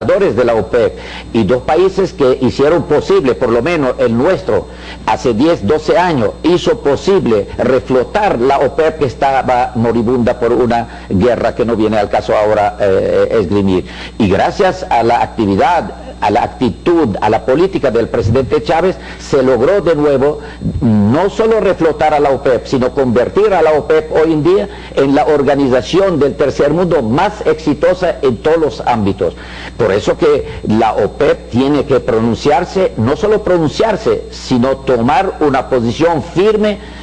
de la OPEP y dos países que hicieron posible, por lo menos el nuestro, hace 10, 12 años, hizo posible reflotar la OPEP que estaba moribunda por una guerra que no viene al caso ahora esgrimir. Y gracias a la actividad, a la actitud, a la política del presidente Chávez, se logró de nuevo no solo reflotar a la OPEP, sino convertir a la OPEP hoy en día en la organización del tercer mundo más exitosa en todos los ámbitos. Por eso que la OPEP tiene que pronunciarse, no solo pronunciarse, sino tomar una posición firme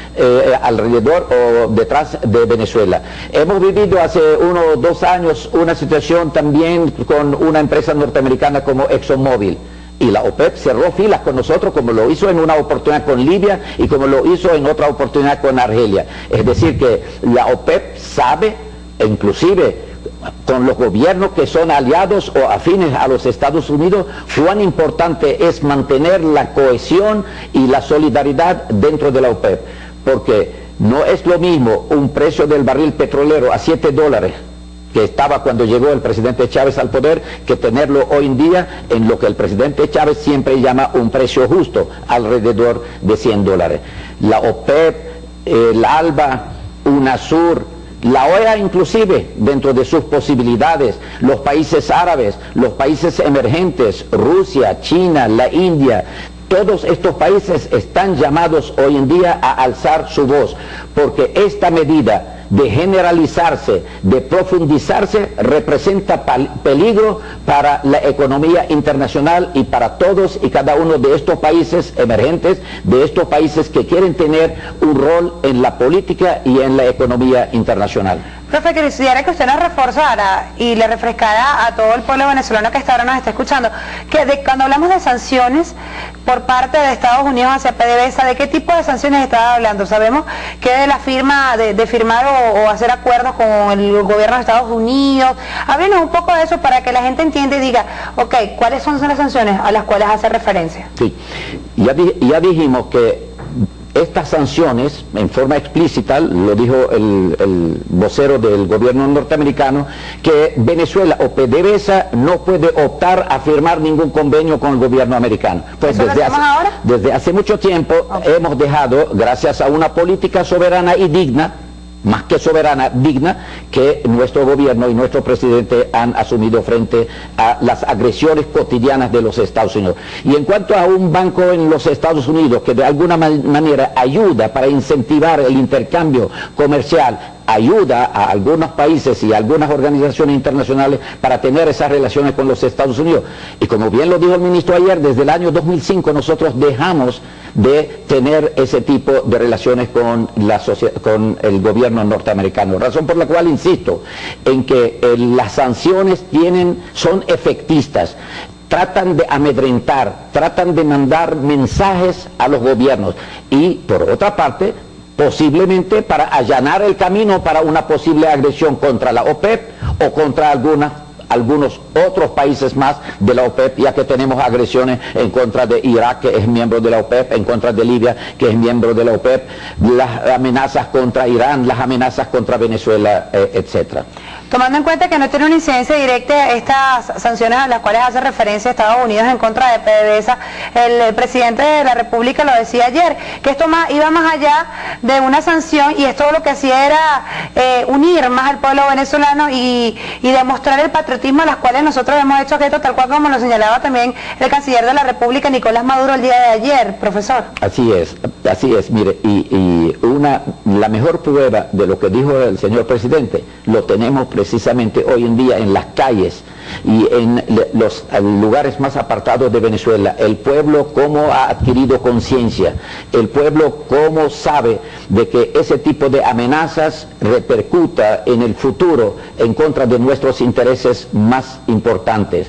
alrededor o detrás de Venezuela. Hemos vivido hace 1 o 2 años una situación también con una empresa norteamericana como ExxonMobil. Y la OPEP cerró filas con nosotros, como lo hizo en una oportunidad con Libia y como lo hizo en otra oportunidad con Argelia. Es decir, que la OPEP sabe, inclusive con los gobiernos que son aliados o afines a los Estados Unidos, cuán importante es mantener la cohesión y la solidaridad dentro de la OPEP. Porque no es lo mismo un precio del barril petrolero a $7, que estaba cuando llegó el presidente Chávez al poder, que tenerlo hoy en día en lo que el presidente Chávez siempre llama un precio justo, alrededor de $100. La OPEP, el ALBA, UNASUR, la OEA inclusive, dentro de sus posibilidades, los países árabes, los países emergentes, Rusia, China, la India, todos estos países están llamados hoy en día a alzar su voz, porque esta medida de generalizarse, de profundizarse, representa peligro para la economía internacional y para todos y cada uno de estos países emergentes, de estos países que quieren tener un rol en la política y en la economía internacional. Profe, quisiera que usted nos reforzara y le refrescara a todo el pueblo venezolano que hasta ahora nos está escuchando, que cuando hablamos de sanciones por parte de Estados Unidos hacia PDVSA, ¿de qué tipo de sanciones estaba hablando? Sabemos que de la firma, de firmar o hacer acuerdos con el gobierno de Estados Unidos. Háblenos un poco de eso para que la gente entienda y diga, ok, ¿cuáles son las sanciones a las cuales hace referencia? Sí, ya dijimos que estas sanciones, en forma explícita, lo dijo el vocero del gobierno norteamericano, que Venezuela o PDVSA no puede optar a firmar ningún convenio con el gobierno americano. Pues desde hace mucho tiempo hemos dejado, gracias a una política soberana y digna, más que soberana, digna, que nuestro gobierno y nuestro presidente han asumido frente a las agresiones cotidianas de los Estados Unidos. Y en cuanto a un banco en los Estados Unidos que de alguna manera ayuda para incentivar el intercambio comercial, ayuda a algunos países y a algunas organizaciones internacionales para tener esas relaciones con los Estados Unidos. Y como bien lo dijo el ministro ayer, desde el año 2005 nosotros dejamos de tener ese tipo de relaciones con el gobierno norteamericano. Razón por la cual insisto en que las sanciones son efectistas. Tratan de amedrentar, tratan de mandar mensajes a los gobiernos y, por otra parte, posiblemente para allanar el camino para una posible agresión contra la OPEP o contra algunos otros países más de la OPEP, ya que tenemos agresiones en contra de Irak, que es miembro de la OPEP, en contra de Libia, que es miembro de la OPEP, las amenazas contra Irán, las amenazas contra Venezuela, etcétera. Tomando en cuenta que no tiene una incidencia directa estas sanciones a las cuales hace referencia Estados Unidos en contra de PDVSA, el presidente de la República lo decía ayer, que esto iba más allá de una sanción y esto lo que hacía era unir más al pueblo venezolano y demostrar el patriotismo a las cuales nosotros hemos hecho objeto, tal cual como lo señalaba también el canciller de la República, Nicolás Maduro, el día de ayer, profesor. Así es, mire, la mejor prueba de lo que dijo el señor presidente lo tenemos precisamente hoy en día en las calles y en los lugares más apartados de Venezuela. El pueblo cómo ha adquirido conciencia, el pueblo cómo sabe de que ese tipo de amenazas repercuta en el futuro en contra de nuestros intereses más importantes.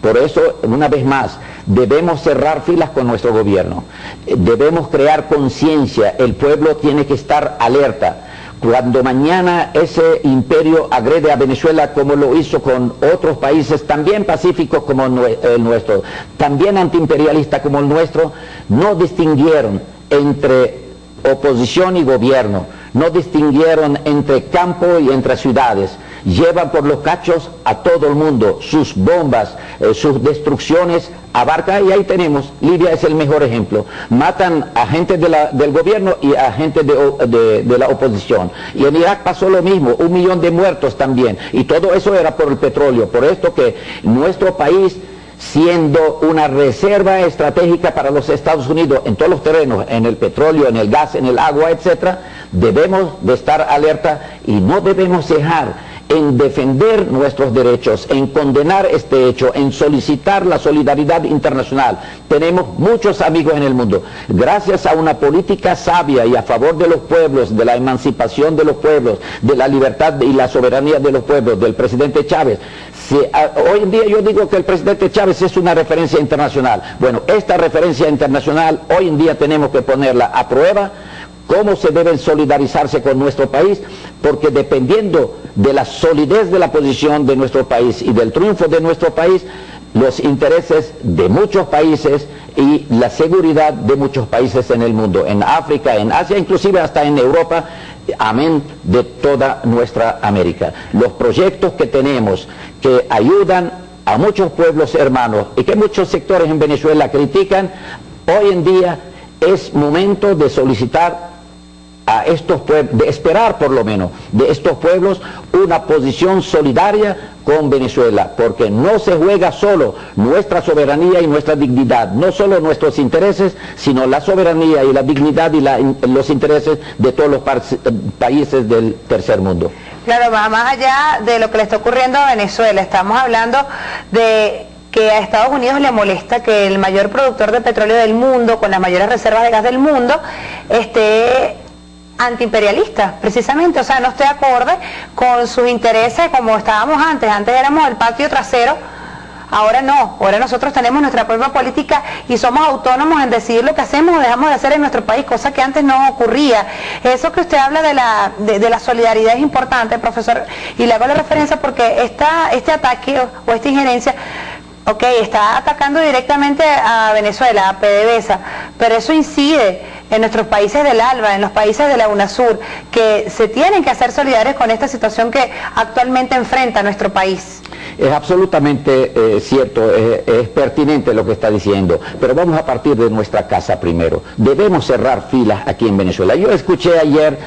Por eso, una vez más, debemos cerrar filas con nuestro gobierno, debemos crear conciencia, el pueblo tiene que estar alerta. Cuando mañana ese imperio agrede a Venezuela como lo hizo con otros países también pacíficos como el nuestro, también antiimperialistas como el nuestro, no distinguieron entre oposición y gobierno, no distinguieron entre campo y entre ciudades. llevan por los cachos a todo el mundo, sus bombas, sus destrucciones abarcan, y ahí tenemos, Libia es el mejor ejemplo, matan a gente del gobierno y a gente de la oposición, y en Irak pasó lo mismo, 1 millón de muertos también, y todo eso era por el petróleo. Por esto que nuestro país, siendo una reserva estratégica para los Estados Unidos en todos los terrenos, en el petróleo, en el gas, en el agua, etcétera, debemos de estar alerta y no debemos cejar en defender nuestros derechos, en condenar este hecho, en solicitar la solidaridad internacional. Tenemos muchos amigos en el mundo. Gracias a una política sabia y a favor de los pueblos, de la emancipación de los pueblos, de la libertad y la soberanía de los pueblos, del presidente Chávez. Hoy en día yo digo que el presidente Chávez es una referencia internacional. Bueno, esta referencia internacional hoy en día tenemos que ponerla a prueba. Cómo se deben solidarizarse con nuestro país, porque dependiendo de la solidez de la posición de nuestro país y del triunfo de nuestro país, los intereses de muchos países y la seguridad de muchos países en el mundo, en África, en Asia, inclusive hasta en Europa, amén, de toda nuestra América. Los proyectos que tenemos que ayudan a muchos pueblos hermanos y que muchos sectores en Venezuela critican, hoy en día es momento de solicitar a estos pueblos, de esperar por lo menos de estos pueblos una posición solidaria con Venezuela, porque no se juega solo nuestra soberanía y nuestra dignidad, no solo nuestros intereses, sino la soberanía y la dignidad y los intereses de todos los países del tercer mundo. Claro, va más allá de lo que le está ocurriendo a Venezuela. Estamos hablando de que a Estados Unidos le molesta que el mayor productor de petróleo del mundo, con las mayores reservas de gas del mundo, esté antiimperialista, precisamente, o sea, no esté acorde con sus intereses como estábamos antes. Antes éramos el patio trasero, ahora no, ahora nosotros tenemos nuestra propia política y somos autónomos en decidir lo que hacemos o dejamos de hacer en nuestro país, cosa que antes no ocurría. Eso que usted habla de la solidaridad es importante, profesor, y le hago la referencia porque este ataque o esta injerencia, ok, está atacando directamente a Venezuela, a PDVSA, pero eso incide en nuestros países del ALBA, en los países de la UNASUR, que se tienen que hacer solidarios con esta situación que actualmente enfrenta nuestro país. Es absolutamente cierto, es pertinente lo que está diciendo, pero vamos a partir de nuestra casa primero. Debemos cerrar filas aquí en Venezuela. Yo escuché ayer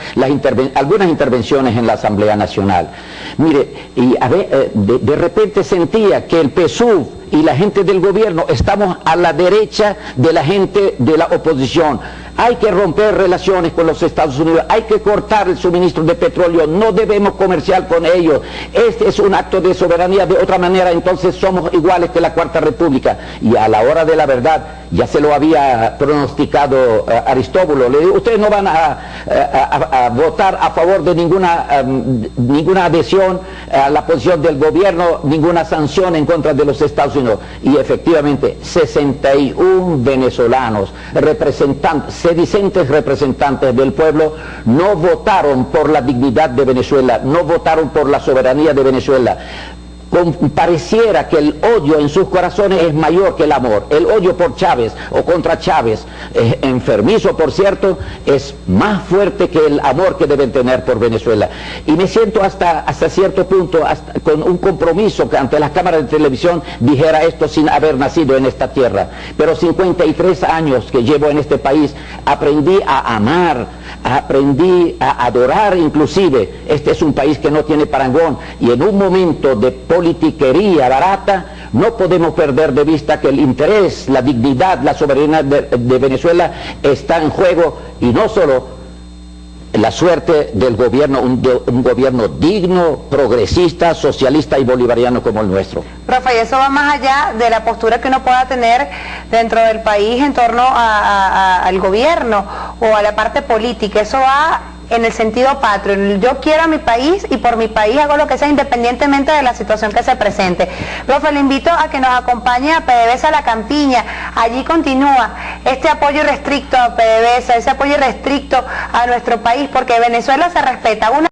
algunas intervenciones en la Asamblea Nacional. Mire, y de repente sentía que el PSUV y la gente del gobierno estamos a la derecha de la gente de la oposición. Hay que romper relaciones con los Estados Unidos, hay que cortar el suministro de petróleo, no debemos comerciar con ellos. Este es un acto de soberanía, de otra manera entonces somos iguales que la Cuarta República. Y a la hora de la verdad, ya se lo había pronosticado Aristóbulo, le digo, ustedes no van a votar a favor de ninguna adhesión a la posición del gobierno, ninguna sanción en contra de los Estados Unidos. Y efectivamente, 61 venezolanos, sedicentes representantes del pueblo, no votaron por la dignidad de Venezuela, no votaron por la soberanía de Venezuela. Pareciera que el odio en sus corazones es mayor que el amor. El odio por Chávez o contra Chávez, enfermizo por cierto, es más fuerte que el amor que deben tener por Venezuela. Y me siento hasta cierto punto con un compromiso que ante las cámaras de televisión dijera esto sin haber nacido en esta tierra. Pero 53 años que llevo en este país, aprendí a amar, aprendí a adorar inclusive. Este es un país que no tiene parangón, y en un momento de politiquería barata no podemos perder de vista que el interés, la dignidad, la soberanía de Venezuela está en juego, y no solo la suerte del gobierno, un gobierno digno, progresista, socialista y bolivariano como el nuestro. Profe, y eso va más allá de la postura que uno pueda tener dentro del país en torno al gobierno o a la parte política. Eso va en el sentido patrio. Yo quiero a mi país y por mi país hago lo que sea independientemente de la situación que se presente. Profe, le invito a que nos acompañe a PDVSA La Campiña. Allí continúa este apoyo irrestricto a PDVSA, ese apoyo irrestricto a nuestro país, porque Venezuela se respeta.